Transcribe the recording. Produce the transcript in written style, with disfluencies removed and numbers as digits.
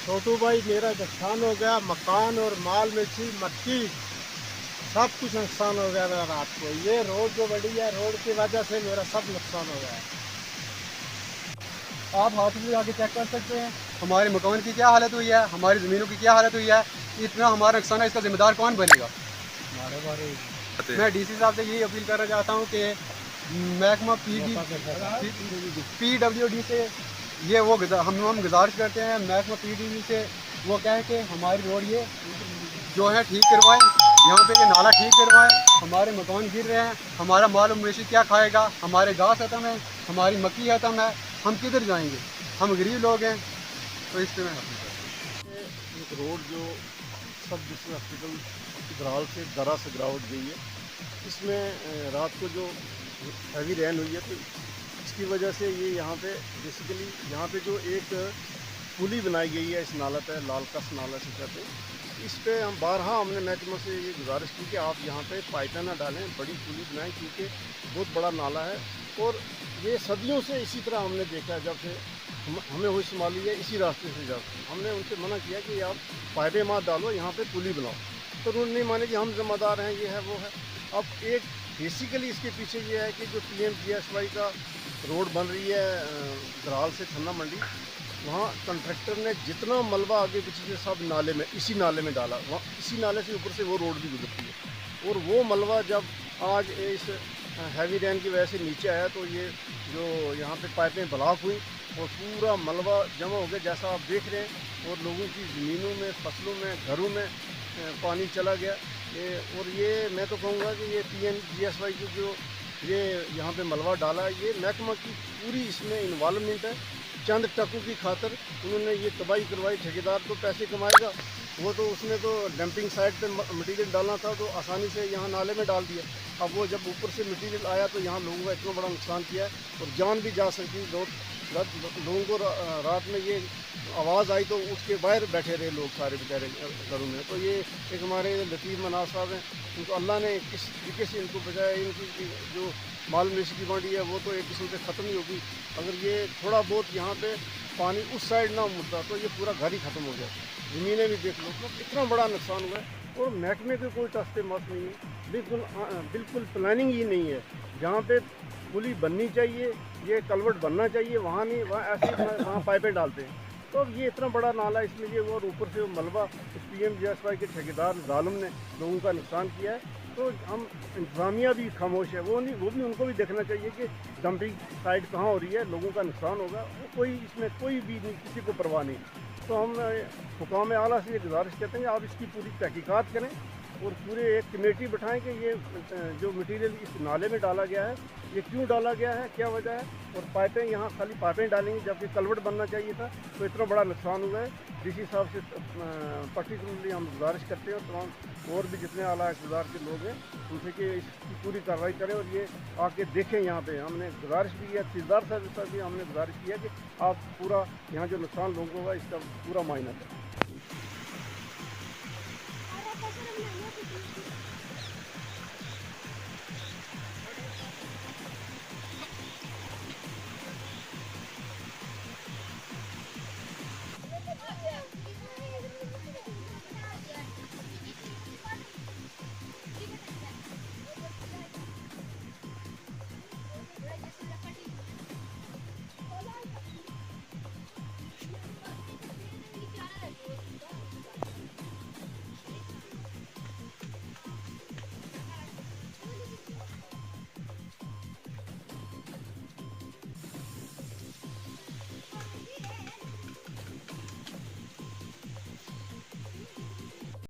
छोटू भाई मेरा नुकसान हो गया, मकान और माल मवेशी मक्की सब कुछ नुकसान हो गया मेरा रात को। ये रोड जो बड़ी है, रोड की वजह से मेरा सब नुकसान हो गया है। आप हाथ से आके चेक कर सकते हैं हमारे मकान की क्या हालत हुई है, हमारी ज़मीनों की क्या हालत हुई है। इतना हमारा नुकसान है, इसका जिम्मेदार कौन बनेगा? मैं डीसी साहब से यही अपील करना चाहता हूँ कि महकमा PWD से ये वो हम गुजारिश करते हैं, महकमा PWD से वो कहें कि हमारी रोड ये जो है ठीक करवाएं, यहाँ पे ये नाला ठीक करवाएं। हमारे मकान गिर रहे हैं, हमारा माल मवेशी क्या खाएगा, हमारे घास खत्म है, हमारी मक्की खत्म है, हम किधर जाएंगे? हम गरीब लोग हैं। तो इस तरह एक रोड जो सब डिस्ट्रिक्ट हॉस्पिटल ग्राल से दरा से गिरावट गई है, इसमें रात को जो हैवी रेन हुई है तो इसकी वजह से ये यहाँ पे बेसिकली यहाँ पे जो एक पुली बनाई गई है इस नाला पे, लालकस नाला से कहते हैं, इस पे हम बारहा हमने महकमा से ये गुजारिश की कि आप यहाँ पे पाइपें ना डालें, बड़ी पुली बनाएं, क्योंकि बहुत बड़ा नाला है और ये सदियों से इसी तरह हमने देखा है। जब से हमें होश संभाली है इसी रास्ते से जाते हमने उनसे मना किया कि आप पाइपें मत डालो, यहाँ पे पुली बनाओ, तो उन्होंने नहीं माने कि हम जिम्मेदार हैं, ये है वो है। अब एक बेसिकली इसके पीछे ये है कि जो PMGSY का रोड बन रही है ग्राल से छन्ना मंडी, वहाँ कॉन्ट्रैक्टर ने जितना मलबा आगे पीछे से सब नाले में, इसी नाले में डाला, वहाँ इसी नाले से ऊपर से वो रोड भी गुजरती है। और वो मलबा जब आज इस हैवी रेन की वजह से नीचे आया तो ये जो यहाँ पे पाइपें ब्लॉक हुई और पूरा मलबा जमा हो गया, जैसा आप देख रहे हैं, और लोगों की ज़मीनों में, फसलों में, घरों में पानी चला गया। और ये मैं तो कहूँगा कि ये PMGSY की जो ये यहाँ पे मलबा डाला है, ये महकमा की पूरी इसमें इन्वॉल्वमेंट है। चंद टकों की खातर उन्होंने ये तबाही करवाई। ठेकेदार तो पैसे कमाएगा, वो तो उसने तो डंपिंग साइट पे मटेरियल डालना था तो आसानी से यहाँ नाले में डाल दिया। अब वो जब ऊपर से मटेरियल आया तो यहाँ लोगों का इतना बड़ा नुकसान किया है और जान भी जा सकती है। लोगों को रात में ये आवाज़ आई तो उठ के बाहर बैठे रहे लोग सारे बेचारे घरों में। तो ये एक हमारे लतीफ़ मनाज साहब हैं, उनको अल्लाह ने किस तरीके से इनको बचाया। इनकी जो माल मवेशी की मंडी है वो तो एक किस्म से ख़त्म ही होगी। अगर ये थोड़ा बहुत यहाँ पे पानी उस साइड ना मुड़ता तो ये पूरा घर ही ख़त्म हो गया। ज़मीनें भी देख लो, तो इतना बड़ा नुकसान हुआ है और महकमे के कोई टस्ते मत नहीं है, बिल्कुल प्लानिंग ही नहीं है। जहाँ पे पुली बननी चाहिए, ये कलवर्ट बनना चाहिए, वहाँ नहीं, वहाँ ऐसे वहाँ पाइपें डालते हैं। तो अब ये इतना बड़ा नाला इसमें ये, और ऊपर से वो मलबा इस PMGSY के ठेकेदार जालिम ने लोगों का नुकसान किया है। तो हम इंतजामिया भी खामोश है, वो नहीं, वो भी उनको भी देखना चाहिए कि डंपिंग साइट कहाँ हो रही है, लोगों का नुकसान होगा, वो कोई इसमें कोई भी नहीं, किसी को परवाह नहीं। तो हम हुकाम आला से ये गुजारिश करते हैं कि आप इसकी पूरी तहकीकात करें और पूरे एक कमेटी बिठाएं कि ये जो मटेरियल इस नाले में डाला गया है ये क्यों डाला गया है, क्या वजह है। और पाइपें यहाँ खाली पाइपें डालेंगी जबकि कलवर्ट बनना चाहिए था, तो इतना बड़ा नुकसान हुआ है। डीसी साहब से पर्टिकुलरली हम गुजारिश करते हैं, तमाम और भी जितने आला इक़्तिदार के लोग हैं उनसे कि इसकी पूरी कार्रवाई करें और ये आके देखें। यहाँ पे हमने गुजारिश भी किया, तहसीलदार साहब भी हमने गुजारिश किया कि आप पूरा यहाँ जो नुकसान लोगों का इसका पूरा मुआयना करें।